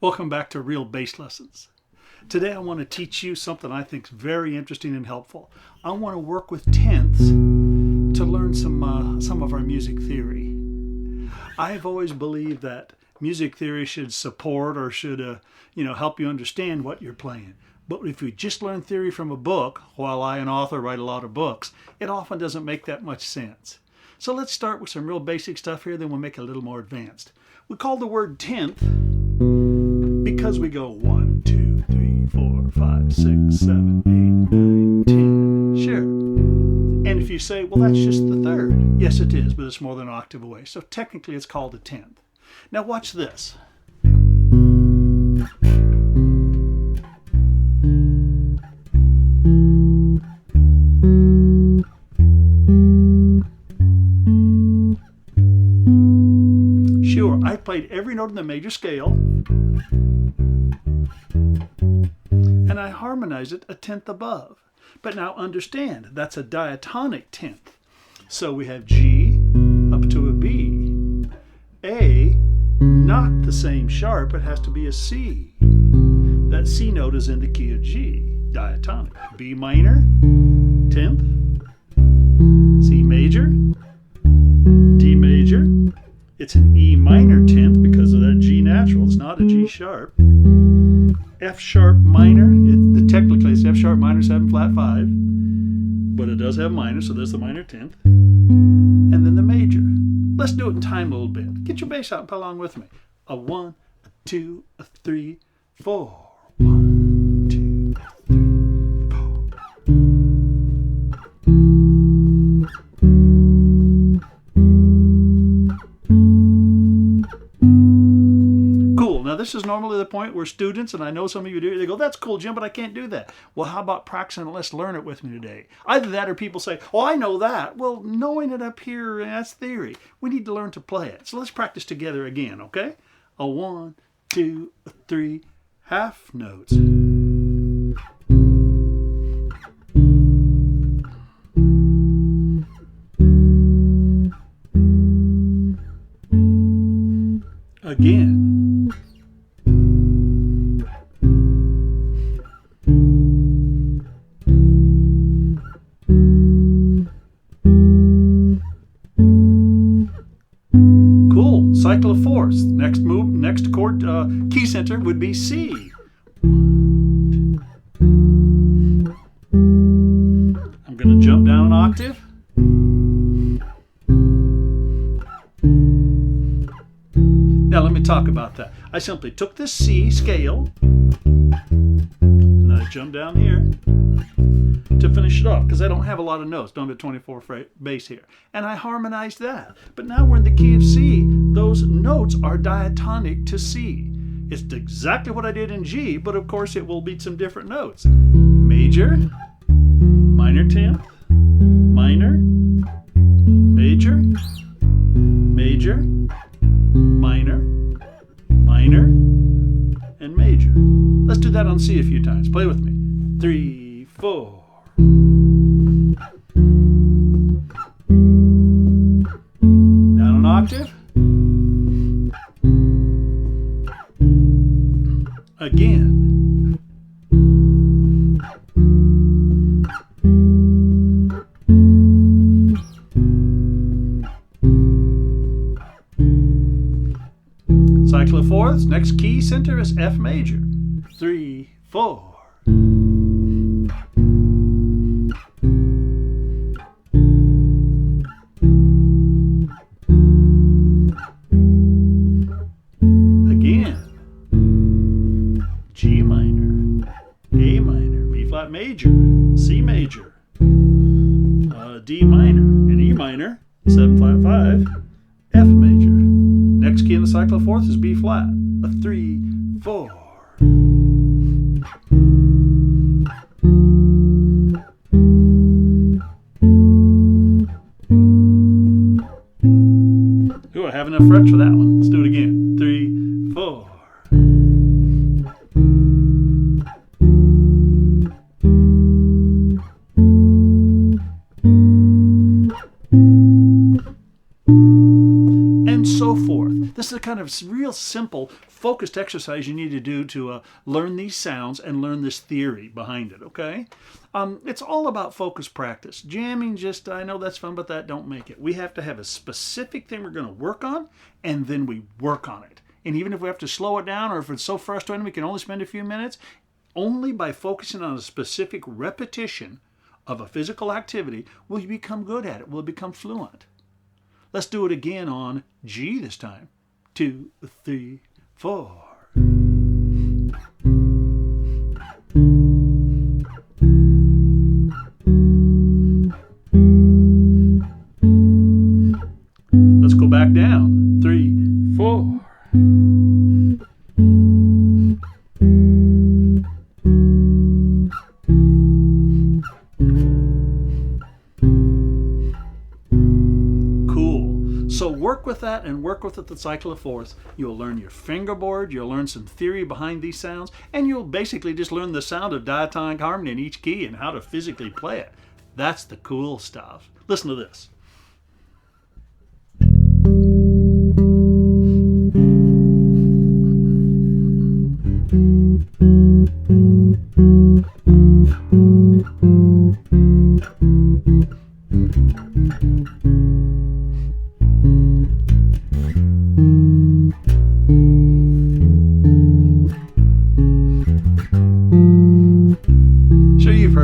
Welcome back to Real Bass Lessons. Today I want to teach you something I think is very interesting and helpful. I want to work with tenths to learn some of our music theory. I've always believed that music theory should support or should help you understand what you're playing. But if you just learn theory from a book, while I, an author, write a lot of books, it often doesn't make that much sense. So let's start with some real basic stuff here, then we'll make it a little more advanced. We call the word tenth because we go 1, 2, 3, 4, 5, 6, 7, 8, 9, 10. Sure. And if you say, well, that's just the third. Yes, it is, but it's more than an octave away. So technically it's called a tenth. Now watch this. Sure, I played every note in the major scale and I harmonized it a tenth above. But now understand, that's a diatonic tenth. So we have G up to a B. A, not the same sharp, it has to be a C. That C note is in the key of G, diatonic. B minor, tenth. C major, D major. It's an E minor tenth because of that G natural. It's not a G sharp. F sharp minor, technically it's F sharp minor 7 flat 5, but it does have minor, so there's the minor tenth. And then the major. Let's do it in time a little bit. Get your bass out and play along with me. A 1, a 2, a 3, 4. 1, 2, 3, 4. Now this is normally the point where students, and I know some of you do, they go, that's cool, Jim, but I can't do that. Well, how about practicing? Let's learn it with me today. Either that or people say, oh, I know that. Well, knowing it up here, that's theory. We need to learn to play it. So let's practice together again, okay? A 1, 2, a 3, half notes. Again. Cycle of fourths. Next move, next chord key center would be C. I'm going to jump down an octave. Now let me talk about that. I simply took this C scale and I jumped down here to finish it off because I don't have a lot of notes. Don't have a 24 bass here. And I harmonized that. But now we're in the key of C. Those notes are diatonic to C. It's exactly what I did in G, but of course it will be some different notes. Major, minor tenth, minor, major, major, minor, minor, and major. Let's do that on C a few times. Play with me. 3, 4. Down an octave. Again. Cycle of fourths. Next key center is F major. 3, 4. G minor, A minor, B flat major, C major, D minor, and E minor, 7 flat 5, F major. Next key in the cycle of fourths is B flat, a 3, 4. Ooh, I have enough frets for that one. Let's do it again. 3, 4. And so forth. This is a kind of of real simple, focused exercise you need to do to learn these sounds and learn this theory behind it, okay? It's all about focus practice. Jamming just, I know that's fun, but that don't make it. We have to have a specific thing we're going to work on, and then we work on it. And even if we have to slow it down, or if it's so frustrating we can only spend a few minutes, only by focusing on a specific repetition of a physical activity will you become good at it, will become fluent. Let's do it again on G this time. 2, 3, 4. Let's go back down. 3, 4. So work with that and work with it the cycle of fourths. You'll learn your fingerboard, you'll learn some theory behind these sounds, and you'll basically just learn the sound of diatonic harmony in each key and how to physically play it. That's the cool stuff. Listen to this.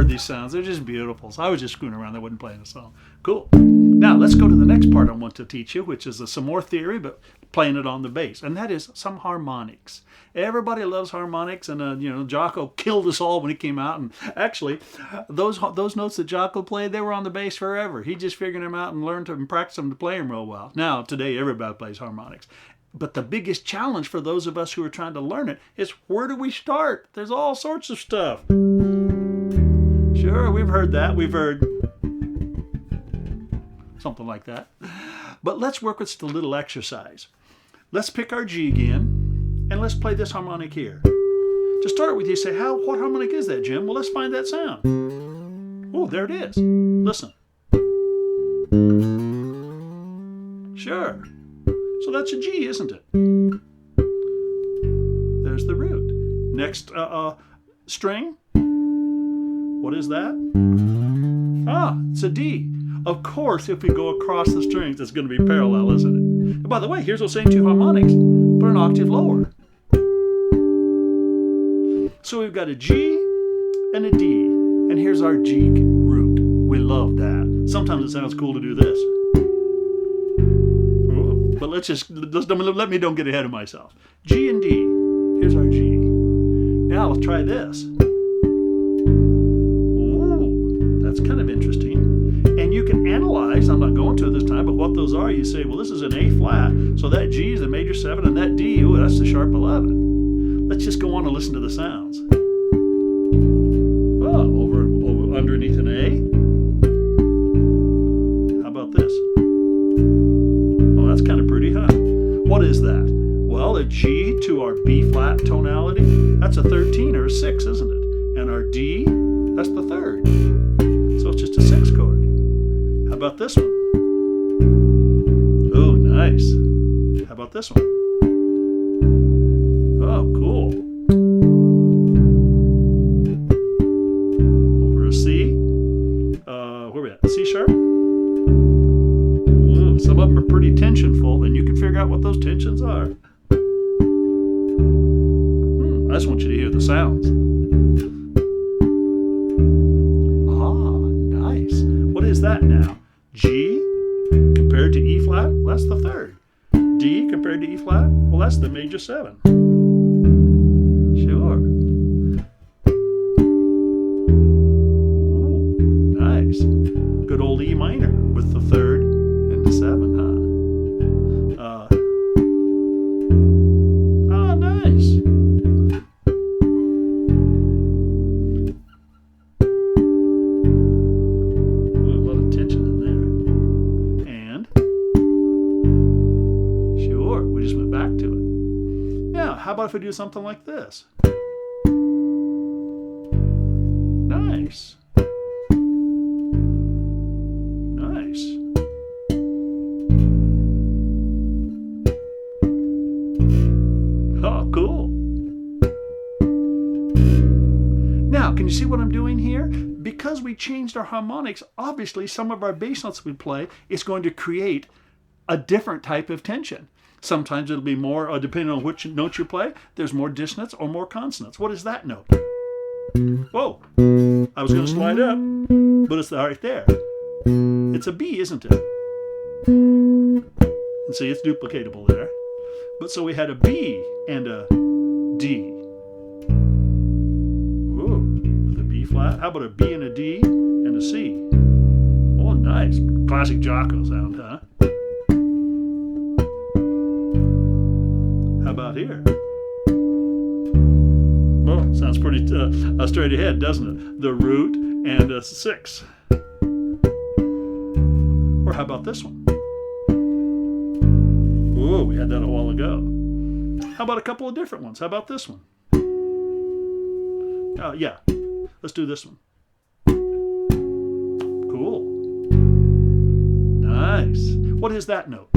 These sounds, they're just beautiful. So I was just screwing around, I wasn't playing a song. Cool. Now let's go to the next part I want to teach you, which is some more theory, but playing it on the bass, and that is some harmonics. Everybody loves harmonics, and Jocko killed us all when he came out. And actually, those notes that Jocko played, they were on the bass forever. He just figured them out and learned to and practiced them to play them real well. Now today, everybody plays harmonics. But the biggest challenge for those of us who are trying to learn it is, where do we start? There's all sorts of stuff. Sure, we've heard that. We've heard something like that. But let's work with just a little exercise. Let's pick our G again, and let's play this harmonic here. To start with, you say, what harmonic is that, Jim? Well, let's find that sound. Oh, there it is. Listen. Sure. So that's a G, isn't it? There's the root. Next string. What is that? It's a D. Of course, if we go across the strings, it's going to be parallel, isn't it? And by the way, here's those same two harmonics, but an octave lower. So we've got a G and a D, and here's our G root. We love that. Sometimes it sounds cool to do this. But let me don't get ahead of myself. G and D. Here's our G. Now let's try this. That's kind of interesting. And you can analyze, I'm not going to it this time, but what those are, you say, well, this is an A flat, so that G is the major 7, and that D, that's the sharp 11. Let's just go on and listen to the sounds. Over underneath an A. How about this? Oh, that's kind of pretty, huh? What is that? Well, a G to our B flat tonality, that's a 13 or a 6, isn't it? And our D, that's the 3rd. So it's just a 6 chord. How about this one? Oh, nice. How about this one? Oh, cool. Over a C. Where are we at? C sharp? Ooh, some of them are pretty tensionful, and you can figure out what those tensions are. I just want you to hear the sounds. What is that now? G compared to E flat, well, that's the 3rd. D compared to E flat, well, that's the major 7. Sure. Ooh, nice. Good old E minor with the 3rd and the 7, huh? Nice. How about if we do something like this? Nice. Nice. can you see what I'm doing here? Because we changed our harmonics, obviously some of our bass notes we play is going to create a different type of tension. Sometimes it'll be more, depending on which note you play, there's more dissonance or more consonance. What is that note? Whoa, I was going to slide up, but it's right there. It's a B, isn't it? And see, it's duplicatable there. But so we had a B and a D. Ooh, with a B flat. How about a B and a D and a C? Oh, nice. Classic Jocko sound, huh? How about here? Well, sounds pretty straight ahead, doesn't it? The root and a 6. Or how about this one? Ooh, we had that a while ago. How about a couple of different ones? How about this one? Yeah, let's do this one. Cool. Nice. What is that note?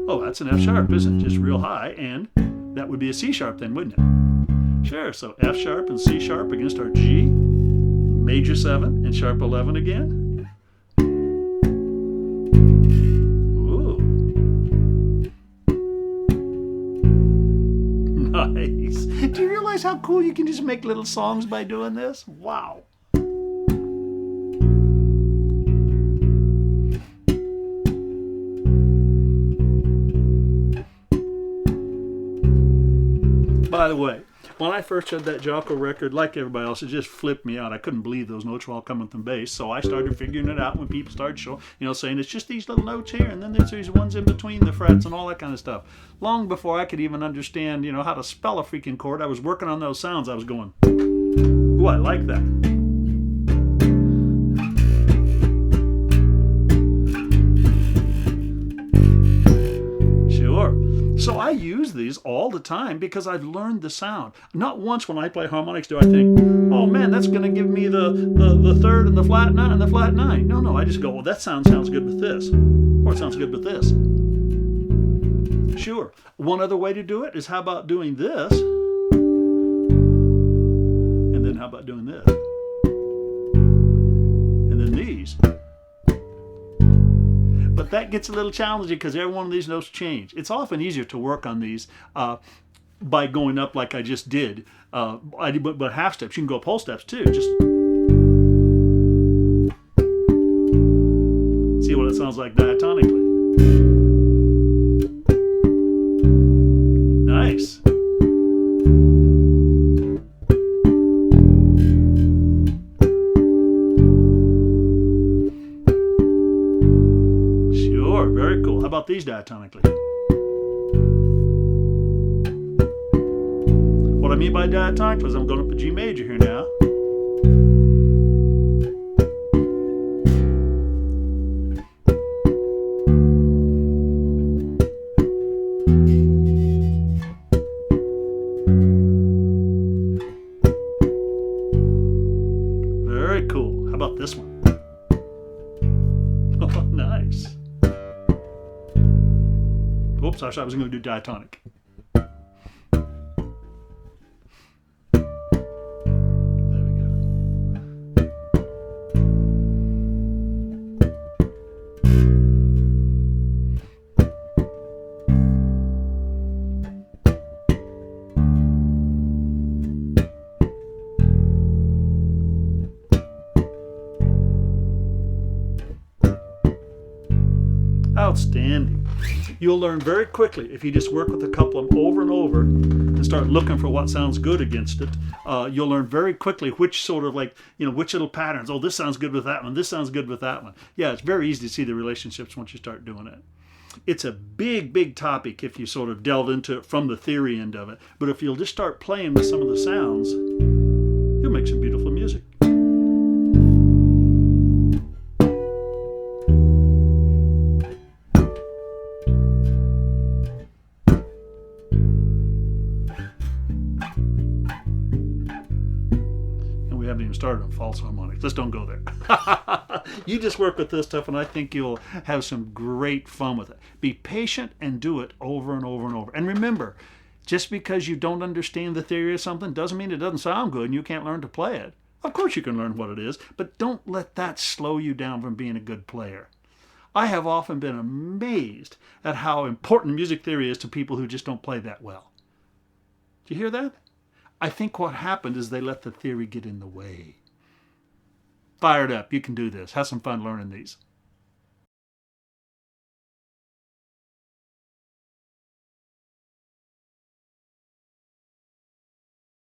Oh, that's an F sharp, isn't it? Just real high, and that would be a C sharp then, wouldn't it? Sure, so F sharp and C sharp against our G, major 7 and sharp 11 again. Ooh. Nice. Do you realize how cool you can just make little songs by doing this? Wow. By the way, when I first heard that Jocko record, like everybody else, it just flipped me out. I couldn't believe those notes were all coming from bass. So I started figuring it out when people started saying it's just these little notes here, and then there's these ones in between the frets and all that kind of stuff. Long before I could even understand, how to spell a freaking chord, I was working on those sounds. I was going, ooh, I like that. So I use these all the time because I've learned the sound. Not once when I play harmonics do I think, oh man, that's going to give me the third and the flat 9 and the flat 9. No, I just go, well, that sounds good with this. Or it sounds good with this. Sure. One other way to do it is how about doing this? And then how about doing this? And then these. But that gets a little challenging because every one of these notes change. It's often easier to work on these by going up like I just did. But half steps, you can go up whole steps too. Just see what it sounds like diatonically. Nice. Very cool. How about these diatonically? What I mean by diatonically is I'm going up a G major here now. Very cool. How about this one? Oh, nice. Oops, I was going to do diatonic. There we go. Outstanding. You'll learn very quickly if you just work with a couple of them over and over and start looking for what sounds good against it. You'll learn very quickly which sort of which little patterns. Oh, this sounds good with that one. This sounds good with that one. Yeah, it's very easy to see the relationships once you start doing it. It's a big, big topic if you sort of delve into it from the theory end of it. But if you'll just start playing with some of the sounds, you'll make some beautiful music. We haven't even started on false harmonics. Let's don't go there. You just work with this stuff, and I think you'll have some great fun with it. Be patient and do it over and over and over. And remember, Just because you don't understand the theory of something doesn't mean it doesn't sound good and you can't learn to play it. Of course you can learn what it is, but don't let that slow you down from being a good player. I have often been amazed at how important music theory is to people who just don't play that well. Do you hear that? I think what happened is they let the theory get in the way. Fired up. You can do this. Have some fun learning these.